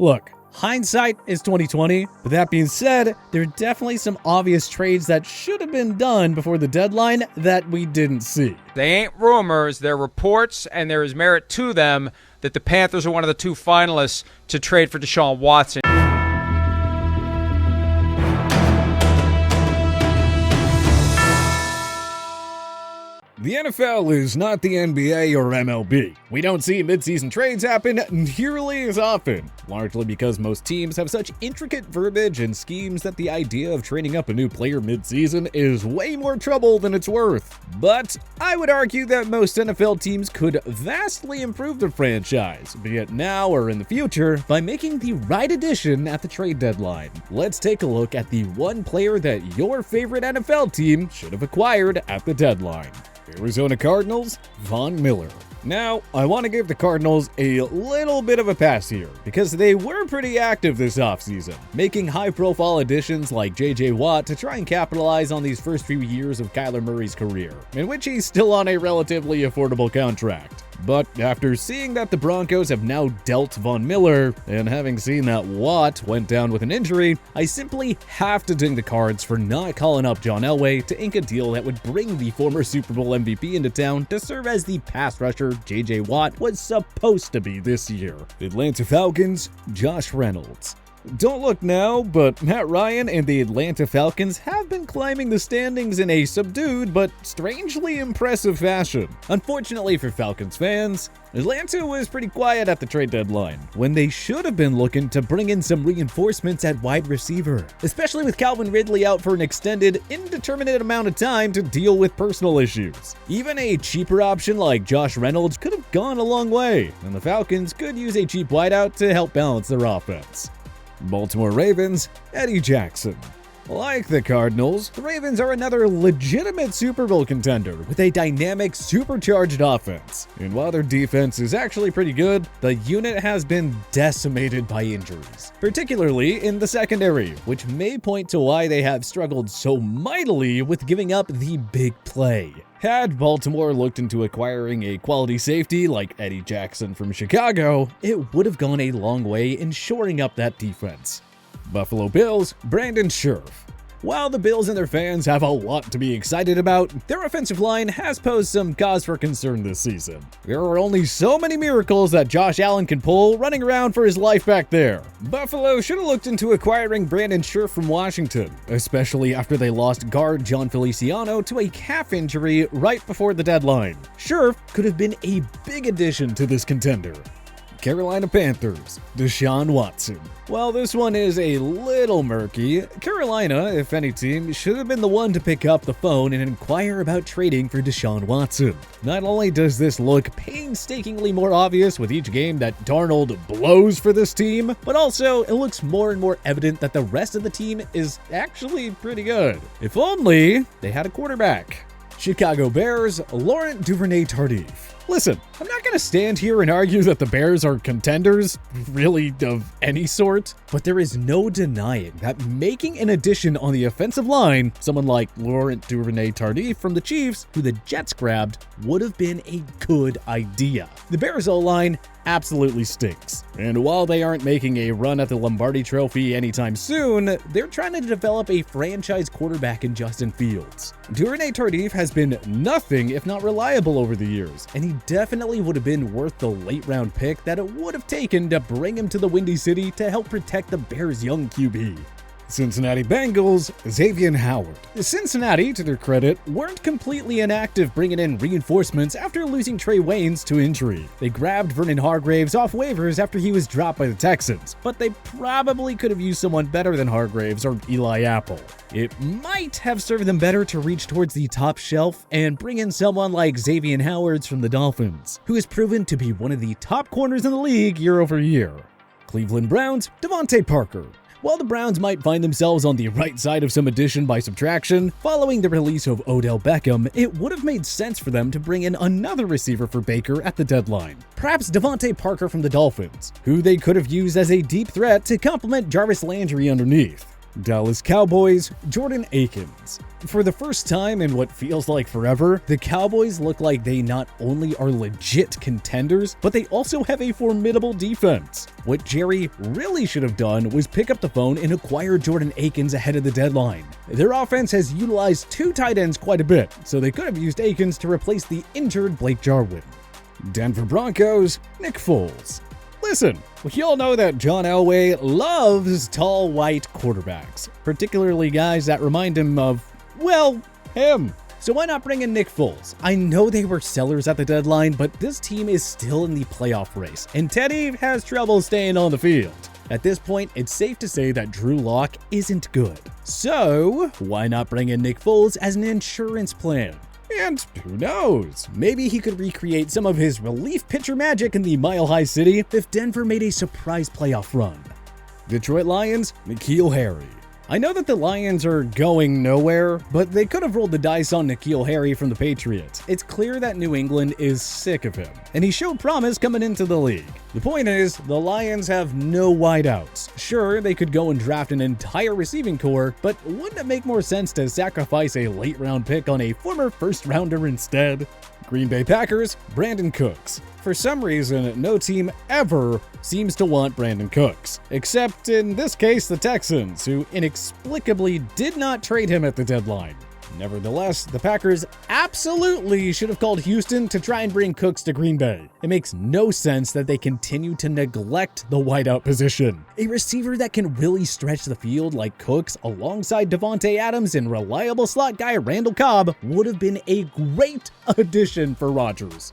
Look, hindsight is 2020, but that being said, there are definitely some obvious trades that should have been done before the deadline that we didn't see. They ain't rumors, they're reports, and there is merit to them that the Panthers are one of the two finalists to trade for Deshaun Watson. The NFL is not the NBA or MLB. We don't see midseason trades happen nearly as often, largely because most teams have such intricate verbiage and schemes that the idea of trading up a new player midseason is way more trouble than it's worth. But I would argue that most NFL teams could vastly improve their franchise, be it now or in the future, by making the right addition at the trade deadline. Let's take a look at the one player that your favorite NFL team should have acquired at the deadline. Arizona Cardinals, Von Miller. Now, I want to give the Cardinals a little bit of a pass here, because they were pretty active this offseason, making high-profile additions like J.J. Watt to try and capitalize on these first few years of Kyler Murray's career, in which he's still on a relatively affordable contract. But after seeing that the Broncos have now dealt Von Miller, and having seen that Watt went down with an injury, I simply have to ding the Cards for not calling up John Elway to ink a deal that would bring the former Super Bowl MVP into town to serve as the pass rusher J.J. Watt was supposed to be this year. Atlanta Falcons, Josh Reynolds. Don't look now, but Matt Ryan and the Atlanta Falcons have been climbing the standings in a subdued but strangely impressive fashion. Unfortunately for Falcons fans, Atlanta was pretty quiet at the trade deadline, when they should have been looking to bring in some reinforcements at wide receiver, especially with Calvin Ridley out for an extended, indeterminate amount of time to deal with personal issues. Even a cheaper option like Josh Reynolds could have gone a long way, and the Falcons could use a cheap wideout to help balance their offense. Baltimore Ravens, Eddie Jackson. Like the Cardinals, the Ravens are another legitimate Super Bowl contender with a dynamic, supercharged offense. And while their defense is actually pretty good, the unit has been decimated by injuries, particularly in the secondary, which may point to why they have struggled so mightily with giving up the big play. Had Baltimore looked into acquiring a quality safety like Eddie Jackson from Chicago, it would have gone a long way in shoring up that defense. Buffalo Bills, Brandon Scherff. While the Bills and their fans have a lot to be excited about, their offensive line has posed some cause for concern this season. There are only so many miracles that Josh Allen can pull running around for his life back there. Buffalo should have looked into acquiring Brandon Scherff from Washington, especially after they lost guard John Feliciano to a calf injury right before the deadline. Scherff could have been a big addition to this contender. Carolina Panthers, Deshaun Watson. While this one is a little murky, Carolina, if any team, should have been the one to pick up the phone and inquire about trading for Deshaun Watson. Not only does this look painstakingly more obvious with each game that Darnold blows for this team, but also it looks more and more evident that the rest of the team is actually pretty good. If only they had a quarterback. Chicago Bears, Laurent Duvernay-Tardif. Listen, I'm not going to stand here and argue that the Bears are contenders, really of any sort, but there is no denying that making an addition on the offensive line, someone like Laurent Duvernay-Tardif from the Chiefs, who the Jets grabbed, would have been a good idea. The Bears O-line absolutely stinks, and while they aren't making a run at the Lombardi Trophy anytime soon, they're trying to develop a franchise quarterback in Justin Fields. Duvernay-Tardif has been nothing if not reliable over the years, and he definitely would have been worth the late-round pick that it would have taken to bring him to the Windy City to help protect the Bears' young QB. Cincinnati Bengals, XAVIEN Howard. Cincinnati, to their credit, weren't completely inactive bringing in reinforcements after losing Trey Waynes to injury. They grabbed Vernon Hargreaves off waivers after he was dropped by the Texans, but they probably could have used someone better than Hargreaves or Eli Apple. It might have served them better to reach towards the top shelf and bring in someone like XAVIEN Howard from the Dolphins, who has proven to be one of the top corners in the league year over year. Cleveland Browns, DeVante Parker. While the Browns might find themselves on the right side of some addition by subtraction, following the release of Odell Beckham, it would have made sense for them to bring in another receiver for Baker at the deadline. Perhaps DeVante Parker from the Dolphins, who they could have used as a deep threat to complement Jarvis Landry underneath. Dallas Cowboys, Jordan Akins. For the first time in what feels like forever, the Cowboys look like they not only are legit contenders, but they also have a formidable defense. What Jerry really should have done was pick up the phone and acquire Jordan Akins ahead of the deadline. Their offense has utilized 2 tight ends quite a bit, so they could have used Akins to replace the injured Blake Jarwin. Denver Broncos, Nick Foles. Listen, we all know that John Elway loves tall white quarterbacks, particularly guys that remind him of, well, him. So why not bring in Nick Foles? I know they were sellers at the deadline, but this team is still in the playoff race, and Teddy has trouble staying on the field. At this point, it's safe to say that Drew Lock isn't good. So why not bring in Nick Foles as an insurance plan? And who knows, maybe he could recreate some of his relief pitcher magic in the Mile High City if Denver made a surprise playoff run. Detroit Lions, N'Keal Harry. I know that the Lions are going nowhere, but they could have rolled the dice on N'Keal Harry from the Patriots. It's clear that New England is sick of him, and he showed promise coming into the league. The point is, the Lions have no wideouts. Sure, they could go and draft an entire receiving core, but wouldn't it make more sense to sacrifice a late-round pick on a former first-rounder instead? Green Bay Packers, Brandon Cooks. For some reason, no team ever seems to want Brandon Cooks, except in this case the Texans, who inexplicably did not trade him at the deadline. Nevertheless, the Packers absolutely should have called Houston to try and bring Cooks to Green Bay. It makes no sense that they continue to neglect the wideout position. A receiver that can really stretch the field like Cooks alongside Davante Adams and reliable slot guy Randall Cobb would have been a great addition for Rodgers.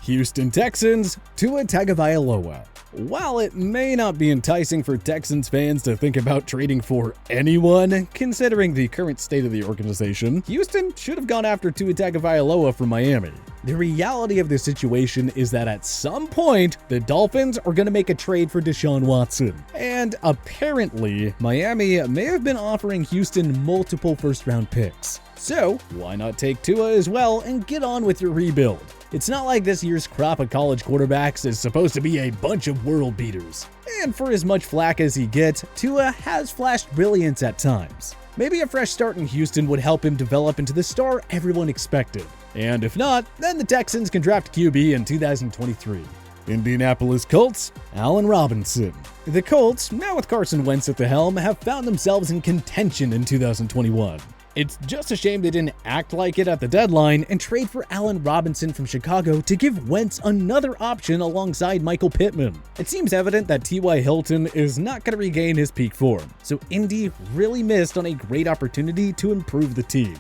Houston Texans, Tua Tagovailoa. While it may not be enticing for Texans fans to think about trading for anyone, considering the current state of the organization, Houston should have gone after Tua Tagovailoa from Miami. The reality of the situation is that at some point, the Dolphins are going to make a trade for Deshaun Watson. And apparently, Miami may have been offering Houston multiple first-round picks. So, why not take Tua as well and get on with your rebuild? It's not like this year's crop of college quarterbacks is supposed to be a bunch of world beaters. And for as much flack as he gets, Tua has flashed brilliance at times. Maybe a fresh start in Houston would help him develop into the star everyone expected. And if not, then the Texans can draft QB in 2023. Indianapolis Colts, Allen Robinson. The Colts, now with Carson Wentz at the helm, have found themselves in contention in 2021. It's just a shame they didn't act like it at the deadline and trade for Allen Robinson from Chicago to give Wentz another option alongside Michael Pittman. It seems evident that T.Y. Hilton is not going to regain his peak form, so Indy really missed on a great opportunity to improve the team.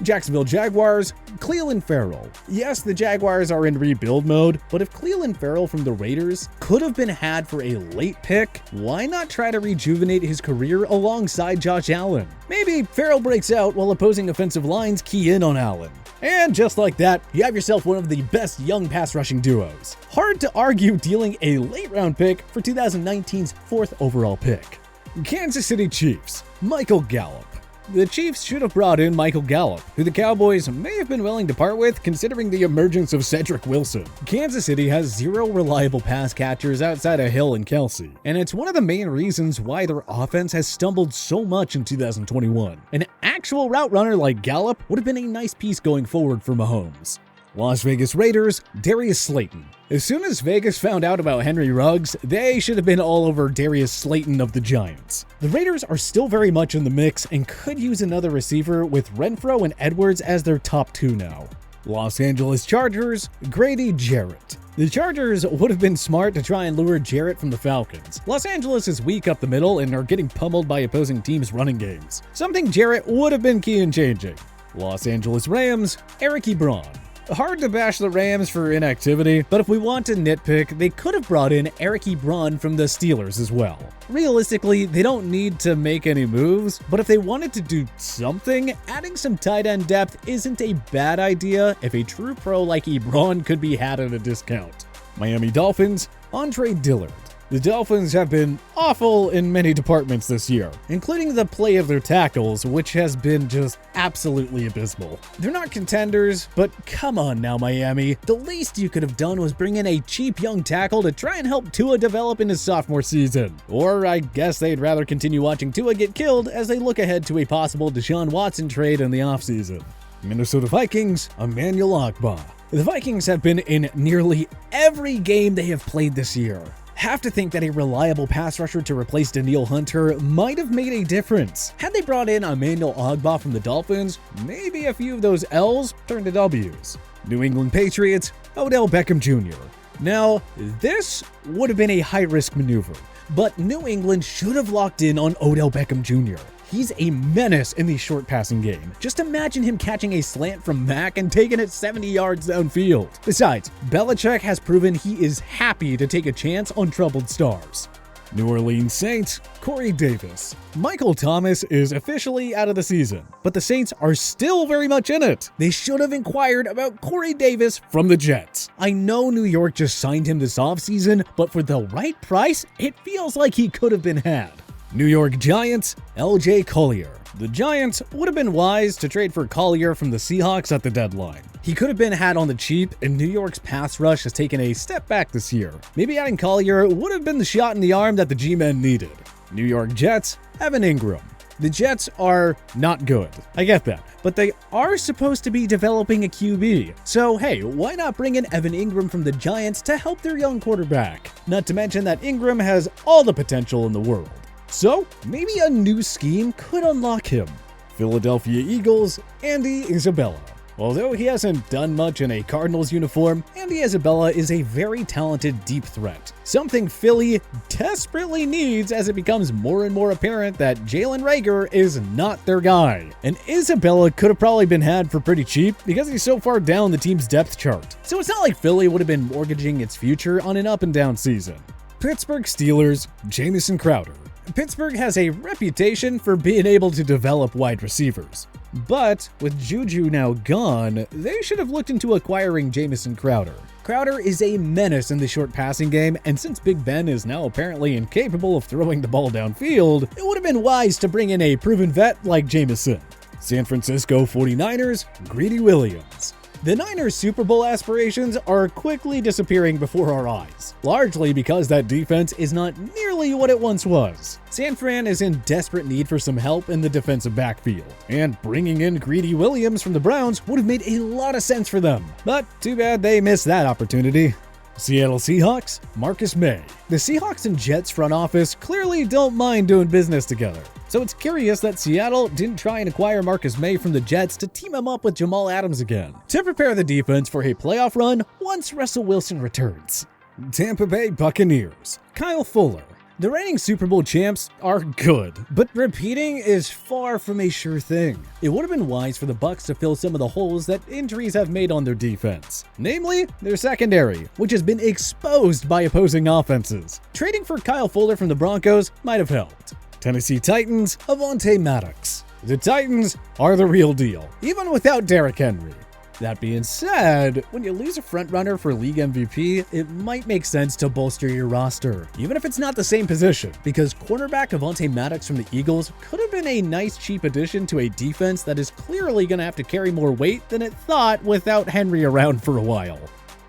Jacksonville Jaguars, CLELIN FERRELL. Yes, the Jaguars are in rebuild mode, but if CLELIN FERRELL from the Raiders could have been had for a late pick, why not try to rejuvenate his career alongside Josh Allen? Maybe Ferrell breaks out while opposing offensive lines key in on Allen. And just like that, you have yourself one of the best young pass rushing duos. Hard to argue dealing a late round pick for 2019's 4th overall pick. Kansas City Chiefs, Michael Gallup. The Chiefs should have brought in Michael Gallup, who the Cowboys may have been willing to part with considering the emergence of Cedric Wilson. Kansas City has 0 reliable pass catchers outside of Hill and Kelsey, and it's one of the main reasons why their offense has stumbled so much in 2021. An actual route runner like Gallup would have been a nice piece going forward for Mahomes. Las Vegas Raiders, Darius Slayton. As soon as Vegas found out about Henry Ruggs, they should have been all over Darius Slayton of the Giants. The Raiders are still very much in the mix and could use another receiver with Renfro and Edwards as their top 2 now. Los Angeles Chargers, Grady Jarrett. The Chargers would have been smart to try and lure Jarrett from the Falcons. Los Angeles is weak up the middle and are getting pummeled by opposing teams' running games. Something Jarrett would have been key in changing. Los Angeles Rams, Eric Ebron. Hard to bash the Rams for inactivity, but if we want to nitpick, they could have brought in Eric Ebron from the Steelers as well. Realistically, they don't need to make any moves, but if they wanted to do something, adding some tight end depth isn't a bad idea if a true pro like Ebron could be had at a discount. Miami Dolphins, Andre Dillard. The Dolphins have been awful in many departments this year, including the play of their tackles, which has been just absolutely abysmal. They're not contenders, but come on now, Miami. The least you could have done was bring in a cheap young tackle to try and help Tua develop in his sophomore season. Or I guess they'd rather continue watching Tua get killed as they look ahead to a possible Deshaun Watson trade in the offseason. Minnesota Vikings, Emmanuel Ogbah. The Vikings have been in nearly every game they have played this year. Have to think that a reliable pass rusher to replace Danielle Hunter might have made a difference. Had they brought in Emmanuel Ogbah from the Dolphins, maybe a few of those L's turned to W's. New England Patriots, Odell Beckham Jr. Now, this would have been a high-risk maneuver, but New England should have locked in on Odell Beckham Jr. He's a menace in the short passing game. Just imagine him catching a slant from Mac and taking it 70 yards downfield. Besides, Belichick has proven he is happy to take a chance on troubled stars. New Orleans Saints, Corey Davis. Michael Thomas is officially out of the season, but the Saints are still very much in it. They should have inquired about Corey Davis from the Jets. I know New York just signed him this offseason, but for the right price, it feels like he could have been had. New York Giants, LJ Collier. The Giants would have been wise to trade for Collier from the Seahawks at the deadline. He could have been had on the cheap, and New York's pass rush has taken a step back this year. Maybe adding Collier would have been the shot in the arm that the G-men needed. New York Jets, Evan Ingram. The Jets are not good. I get that. But they are supposed to be developing a QB. So hey, why not bring in Evan Ingram from the Giants to help their young quarterback? Not to mention that Ingram has all the potential in the world. So, maybe a new scheme could unlock him. Philadelphia Eagles, Andy Isabella. Although he hasn't done much in a Cardinals uniform, Andy Isabella is a very talented deep threat. Something Philly desperately needs as it becomes more and more apparent that Jalen Reagor is not their guy. And Isabella could have probably been had for pretty cheap because he's so far down the team's depth chart. So it's not like Philly would have been mortgaging its future on an up and down season. Pittsburgh Steelers, Jamison Crowder. Pittsburgh has a reputation for being able to develop wide receivers. But with Juju now gone, they should have looked into acquiring Jamison Crowder. Crowder is a menace in the short passing game, and since Big Ben is now apparently incapable of throwing the ball downfield, it would have been wise to bring in a proven vet like Jamison. San Francisco 49ers, Greedy Williams. The Niners' Super Bowl aspirations are quickly disappearing before our eyes, largely because that defense is not nearly what it once was. San Fran is in desperate need for some help in the defensive backfield, and bringing in Greedy Williams from the Browns would have made a lot of sense for them. But too bad they missed that opportunity. Seattle Seahawks, Marcus May. The Seahawks and Jets front office clearly don't mind doing business together. So it's curious that Seattle didn't try and acquire Marcus May from the Jets to team him up with Jamal Adams again, to prepare the defense for a playoff run once Russell Wilson returns. Tampa Bay Buccaneers, Kyle Fuller. The reigning Super Bowl champs are good, but repeating is far from a sure thing. It would have been wise for the Bucs to fill some of the holes that injuries have made on their defense, namely their secondary, which has been exposed by opposing offenses. Trading for Kyle Fuller from the Broncos might have helped. Tennessee Titans, Avonte Maddox. The Titans are the real deal, even without Derrick Henry. That being said, when you lose a frontrunner for league MVP, it might make sense to bolster your roster, even if it's not the same position, because cornerback Avonte Maddox from the Eagles could have been a nice cheap addition to a defense that is clearly going to have to carry more weight than it thought without Henry around for a while.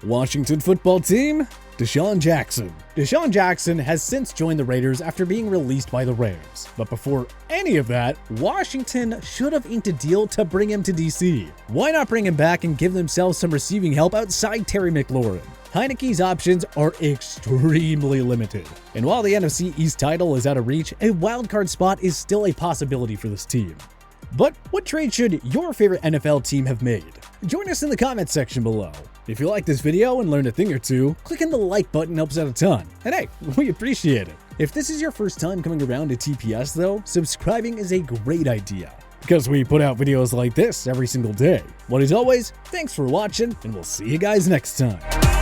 Washington football team, DeShaun Jackson. DeShaun Jackson has since joined the Raiders after being released by the Rams. But before any of that, Washington should have inked a deal to bring him to DC. Why not bring him back and give themselves some receiving help outside Terry McLaurin? Heineke's options are extremely limited. And while the NFC East title is out of reach, a wildcard spot is still a possibility for this team. But what trade should your favorite NFL team have made? Join us in the comments section below. If you like this video and learned a thing or two, clicking the like button helps out a ton. And hey, we appreciate it. If this is your first time coming around to TPS though, subscribing is a great idea, because we put out videos like this every single day. But as always, thanks for watching, and we'll see you guys next time.